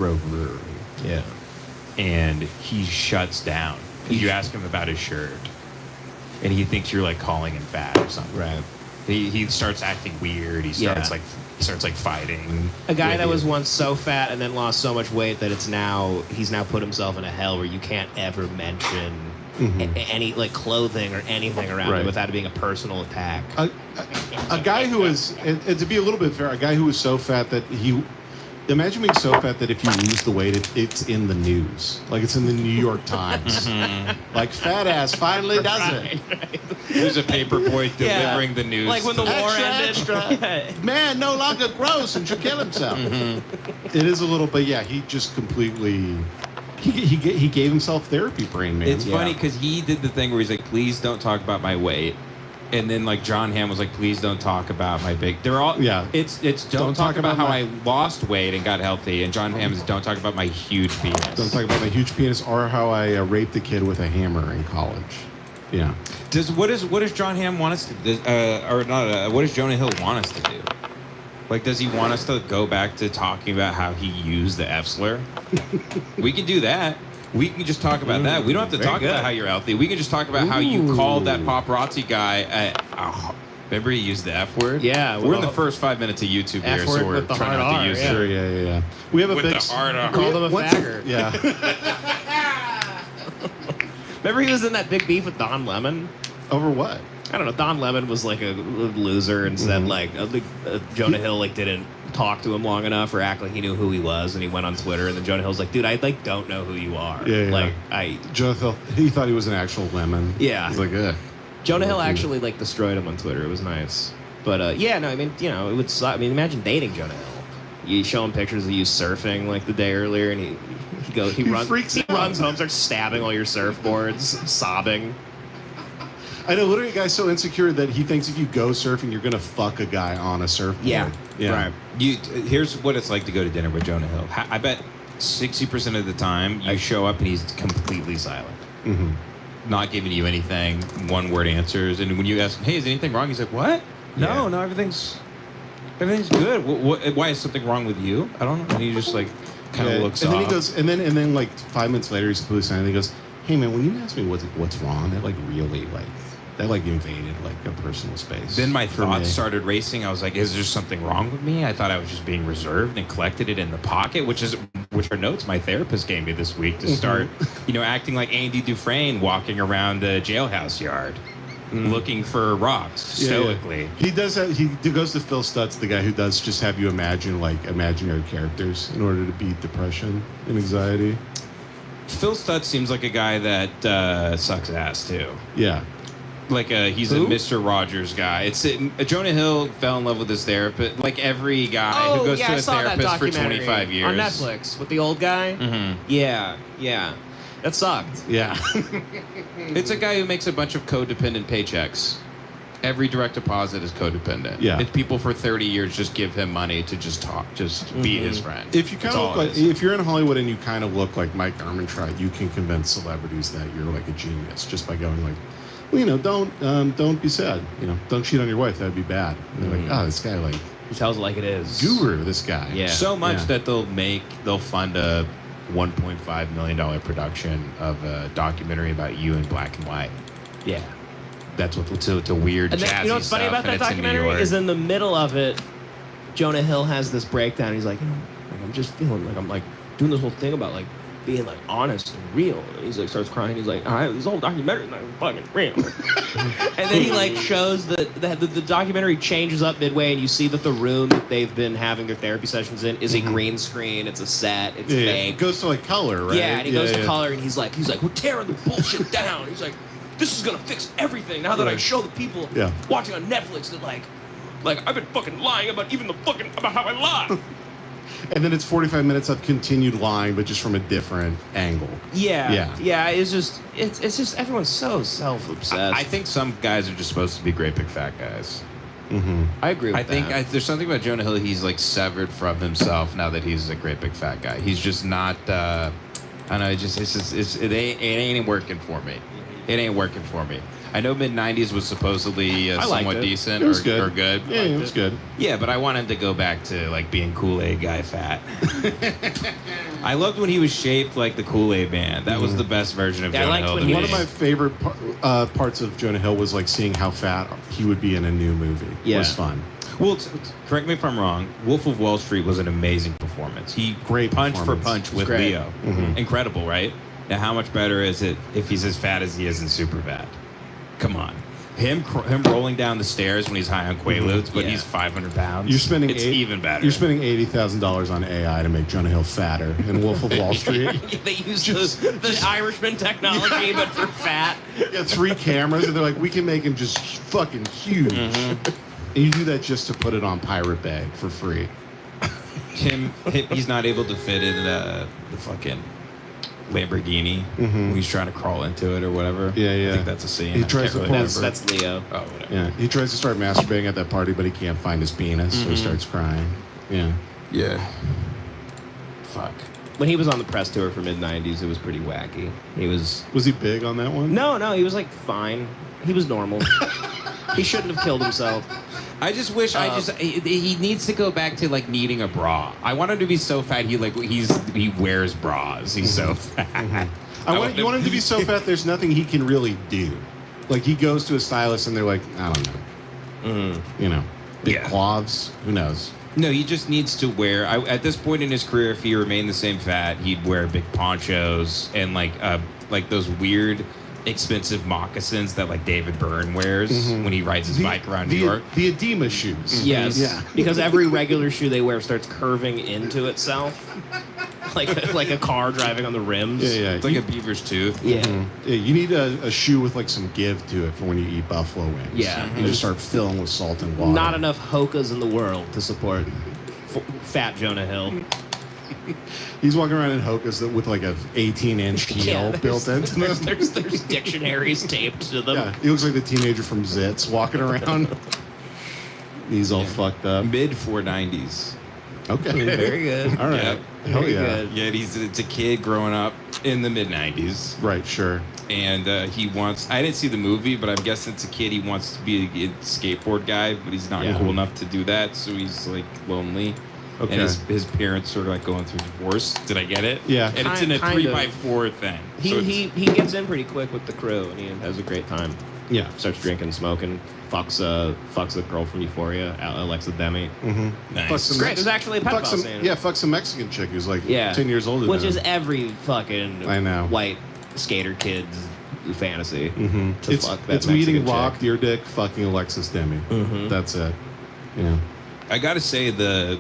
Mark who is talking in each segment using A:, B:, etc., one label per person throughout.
A: Grove Brewery.
B: Yeah. And he shuts down. You ask him about his shirt, and he thinks you're like calling him fat or something.
C: Right.
B: He starts acting weird. He starts like fighting.
C: A guy
B: with
C: that
B: you.
C: was once so fat and then lost so much weight that he's now put himself in a hell where you can't ever mention any like clothing or anything around him without it being a personal attack.
A: A guy who was, and to be a little bit fair, a guy who was so fat that imagine being so fat that if you lose the weight, it's in the news. Like it's in the New York Times. Like fat ass finally does it.
B: There's a paper boy delivering the news.
C: Like when the war ended.
A: Extra. Man no longer gross and should kill himself. It is a little, but yeah, he just completely, he gave himself therapy brain, man.
B: It's funny because he did the thing where he's like, please don't talk about my weight. And then like John Hamm was like, please don't talk about my big. They're all It's don't talk about how I lost weight and got healthy. And John Hamm is don't talk about my huge penis.
A: Don't talk about my huge penis or how I raped a kid with a hammer in college. Yeah.
B: What does John Hamm want us to do? What does Jonah Hill want us to do? Like, does he want us to go back to talking about how he used the F slur? We can do that. We can just talk about that. We don't have to talk about how you're healthy. We can just talk about how you called that paparazzi guy. Remember he used the F word?
C: Yeah.
B: We're in the first 5 minutes of YouTube here, so we're
C: with the
B: trying
C: hard
B: not to
C: R,
B: use
C: yeah.
B: it.
A: Sure, yeah. We have a
B: With
A: big.
B: the hard R.
C: Called him a faggot.
A: Yeah.
C: Remember he was in that big beef with Don Lemon?
A: Over what?
C: I don't know. Don Lemon was like a loser and said like Jonah Hill like didn't talk to him long enough or act like he knew who he was, and he went on Twitter, and then Jonah Hill's like, dude, I like don't know who you are.
A: Yeah.
C: Like
A: Jonah Hill, he thought he was an actual lemon.
C: Yeah.
A: He's like, ugh.
C: Jonah Hill actually like destroyed him on Twitter. It was nice, but I mean, you know, it would suck. I mean, imagine dating Jonah Hill. You show him pictures of you surfing like the day earlier, and he runs home, starts stabbing all your surfboards, sobbing.
A: I know, literally, a guy's so insecure that he thinks if you go surfing, you're gonna fuck a guy on a surfboard.
C: Yeah.
B: Right. Here's what it's like to go to dinner with Jonah Hill. I bet 60% of the time you show up and he's completely silent.
A: Mm-hmm.
B: Not giving you anything, one-word answers. And when you ask him, hey, is anything wrong? He's like, what? No, everything's good. Why is something wrong with you? I don't know. And he just like kind of looks
A: and
B: off.
A: then he goes, and then like 5 minutes later, he's completely silent. He goes, hey man, when you ask me what's wrong, that like really like that like invaded like a personal space.
B: Then my thoughts started racing. I was like, is there something wrong with me? I thought I was just being reserved and collected it in the pocket, which are notes my therapist gave me this week to start, acting like Andy Dufresne walking around the jailhouse yard. Looking for rocks stoically.
A: Yeah. He does that. He goes to Phil Stutz, the guy who does just have you imagine like imaginary characters in order to beat depression and anxiety.
B: Phil Stutz seems like a guy that sucks ass too.
A: Yeah.
B: Like he's a Mr. Rogers guy. It's Jonah Hill fell in love with his therapist. Like every guy who goes to a therapist for 25 years
C: on Netflix with the old guy.
B: Mm-hmm.
C: Yeah, that sucked.
A: Yeah.
B: It's a guy who makes a bunch of codependent paychecks. Every direct deposit is codependent.
A: Yeah.
B: If people for 30 years just give him money to just talk, just be his friend.
A: If you kind of look like, if you're in Hollywood and you kind of look like Mike Armentrout, you can convince celebrities that you're like a genius just by going like, well, don't be sad. Don't cheat on your wife. That'd be bad. And they're like, oh, this guy like
C: he tells it like it is.
A: Guru, this guy.
C: Yeah.
B: So much that they'll fund a $1.5 million production of a documentary about you in black and white.
C: Yeah.
B: That's what it's a weird
C: and then,
B: jazzy
C: you know what's funny about that documentary is in the middle of it, Jonah Hill has this breakdown. He's like, I'm just feeling like I'm like doing this whole thing about like being like honest and real. And he's like starts crying. He's like, all right, this whole documentary is not fucking real. And then he like shows that the documentary changes up midway, and you see that the room that they've been having their therapy sessions in is a green screen. It's a set. It's fake.
A: It goes to like color, right?
C: Yeah, and he goes to color, and he's like, we're tearing the bullshit down. He's like, this is gonna fix everything. Now that I show the people watching on Netflix that like I've been fucking lying about about how I lie.
A: And then it's 45 minutes of continued lying, but just from a different angle.
C: Yeah. It's just everyone's so self-obsessed.
B: I think some guys are just supposed to be great big fat guys.
A: Mm-hmm.
C: I agree with that.
B: I think there's something about Jonah Hill. He's like severed from himself now that he's a great big fat guy. He's just not. I don't know. It ain't working for me. It ain't working for me. I know mid-90s was supposedly somewhat decent or good.
A: Yeah, it was good.
B: Yeah, but I want him to go back to like being Kool-Aid guy fat. I loved when he was shaped like the Kool-Aid Man. That was the best version of
C: Yeah, I
B: Jonah
C: liked
B: Hill.
C: when
B: to
C: he
B: me.
A: One of my favorite parts of Jonah Hill was like seeing how fat he would be in a new movie. It was
C: Yeah.
A: fun.
B: Well, correct me if I'm wrong. Wolf of Wall Street was an amazing performance. He
A: Great
B: punch for
A: performance.
B: punch with
C: great.
B: Leo.
A: Mhm.
B: Incredible, right? Now, how much better is it if he's as fat as he is in Superbad? Come on, him rolling down the stairs when he's high on Quaaludes, but
C: Yeah.
B: he's 500 pounds.
A: You're spending
B: it's even better.
A: You're spending $80,000 on AI to make Jonah Hill fatter in Wolf of Wall Street.
C: They use the Irishman technology, but for fat.
A: Yeah, 3 cameras, and they're like, we can make him just fucking huge. And you do that just to put it on Pirate Bay for free.
B: He's not able to fit in the fucking Lamborghini
A: Mhm.
B: when he's trying to crawl into it or whatever.
A: Yeah, yeah.
B: I think that's a scene.
A: He
B: I
A: tries
B: can't
A: to
B: really
A: pull
B: remember.
C: That's Leo.
B: Oh, whatever.
A: Yeah, he tries to start masturbating at that party, but he can't find his penis, so he starts crying. Yeah.
B: Yeah. Fuck.
C: When he was on the press tour for mid-90s, it was pretty wacky. He was...
A: Was he big on that one?
C: No, he was, like, fine. He was normal. He shouldn't have killed himself.
B: I just wish he needs to go back to like needing a bra. I want him to be so fat he wears bras. He's so fat.
A: You want him to be so fat there's nothing he can really do. Like he goes to a stylist and they're like, I don't know. You know, big
B: Yeah.
A: cloths, who knows?
B: No, he just needs to wear. At this point in his career, if he remained the same fat, he'd wear big ponchos and like those weird, expensive moccasins that like David Byrne wears when he rides his bike around New York.
A: The edema shoes.
C: Yes.
A: Yeah.
C: Because every regular shoe they wear starts curving into itself. like a car driving on the rims.
A: Yeah.
B: It's like a beaver's tooth.
C: Yeah.
A: Yeah, you need a shoe with like some give to it for when you eat buffalo wings.
C: Yeah.
A: You just start filling with salt and water.
C: Not enough Hokas in the world to support fat Jonah Hill.
A: He's walking around in Hokas with like a 18-inch heel built into them.
C: There's dictionaries taped to them.
A: Yeah, he looks like the teenager from Zits walking around. He's all fucked up.
B: Mid 490s.
A: Okay.
C: Very good.
A: All right.
B: Yeah.
A: Hell
C: Very
A: yeah.
C: good.
B: Yeah, it's a kid growing up in the mid 90s.
A: Right, sure.
B: And he wants. I didn't see the movie, but I'm guessing it's a kid. He wants to be a skateboard guy, but he's not
A: Yeah.
B: cool enough to do that. So he's like lonely.
A: Okay.
B: And his parents sort of like going through divorce. Did I get it?
A: Yeah.
B: And it's in a
C: Kind of.
B: 3x4 thing. So it's-
C: He gets in pretty quick with the crew and he has a great time.
A: Yeah.
C: Starts drinking, smoking, fucks the girl from Euphoria, Alexa Demi.
A: Mm-hmm.
B: Nice.
A: Fuck some
C: Great. There's actually a pedophile scene in it.
A: fuck some Mexican chick who's like
C: Yeah.
A: 10 years older
C: Which
A: than
C: is
A: him.
C: every fucking
A: I know.
C: white skater kid's fantasy.
A: Mm-hmm.
C: to
A: It's,
C: fuck that
A: it's meeting
C: Mexican
A: Rock,
C: chick.
A: Deer Dick, fucking Alexis Demi.
C: Mhm.
A: That's it. Yeah.
B: I gotta say the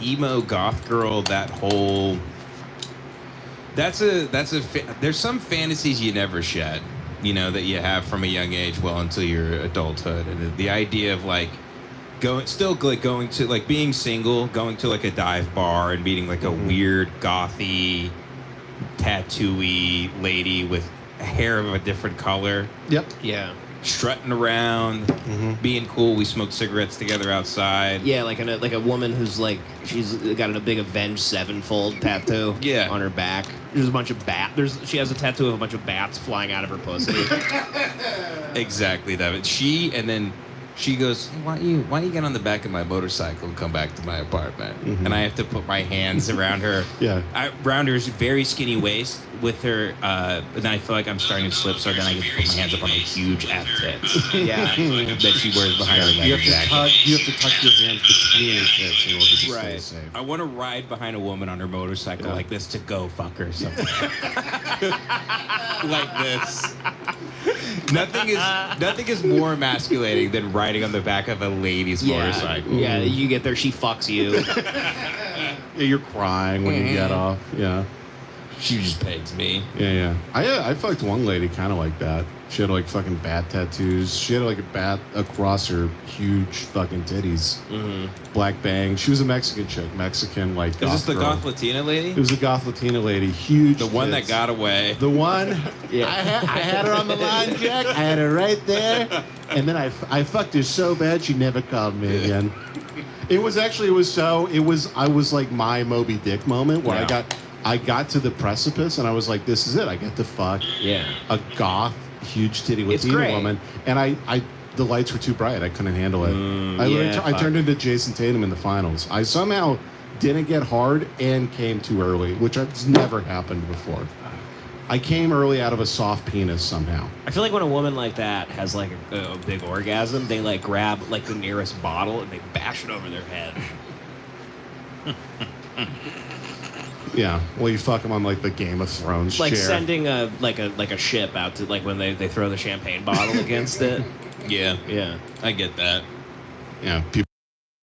B: emo goth girl, that whole there's some fantasies you never shed, you know, that you have from a young age well until your adulthood, and the idea of like going to like being single, going to like a dive bar and meeting like a weird gothy tattooy lady with hair of a different color,
A: Yep.
C: Yeah.
B: strutting around, being cool. We smoked cigarettes together outside.
C: Yeah, like a woman who's like she's got a big Avenged Sevenfold tattoo
B: Yeah.
C: on her back. There's a bunch of she has a tattoo of a bunch of bats flying out of her pussy.
B: Exactly that. She goes, why don't you get on the back of my motorcycle and come back to my apartment? And I have to put my hands around her.
A: Yeah.
B: Around her very skinny waist with her, and then I feel like I'm starting to slip, so then I get to put my hands up on her huge F tits.
C: Yeah.
B: That she wears behind her
A: You
B: leather jacket.
A: have to tuck your hands between your hips in order to stay
C: Right.
A: safe.
B: I want to ride behind a woman on her motorcycle like this to go fuck her somewhere. Like this. Nothing is more emasculating than riding on the back of a lady's motorcycle.
C: Yeah, you get there, she fucks you.
A: Yeah, you're crying when you get off. Yeah.
B: She just pegs me.
A: Yeah. I fucked one lady kind of like that. She had like fucking bat tattoos. She had like a bat across her huge fucking titties. Black bangs. She was a Mexican chick. Mexican like
B: Is this the
A: girl.
B: goth Latina lady?
A: It was a goth Latina lady. Huge.
B: The one that
A: tits.
B: got away.
A: The one.
C: Yeah.
A: I had her on the line, Jack. I had her right there. And then I fucked her so bad she never called me again. I was like my Moby Dick moment where
B: Yeah.
A: I got to the precipice and I was like, this is it. I get to fuck
C: Yeah.
A: a goth, huge titty
C: It's
A: Latina
C: great.
A: woman. And the lights were too bright. I couldn't handle it. I
C: yeah,
A: I
C: fuck.
A: turned into Jason Tatum in the finals. I somehow didn't get hard and came too early, which has never happened before. I came early out of a soft penis somehow.
C: I feel like when a woman like that has like a big orgasm, they like grab like the nearest bottle and they bash it over their head.
A: Yeah, well, you fuck them on like the Game of Thrones
C: Like
A: chair.
C: sending a ship out to like when they throw the champagne bottle against it.
B: Yeah,
C: Yeah.
B: I get that.
A: Yeah, people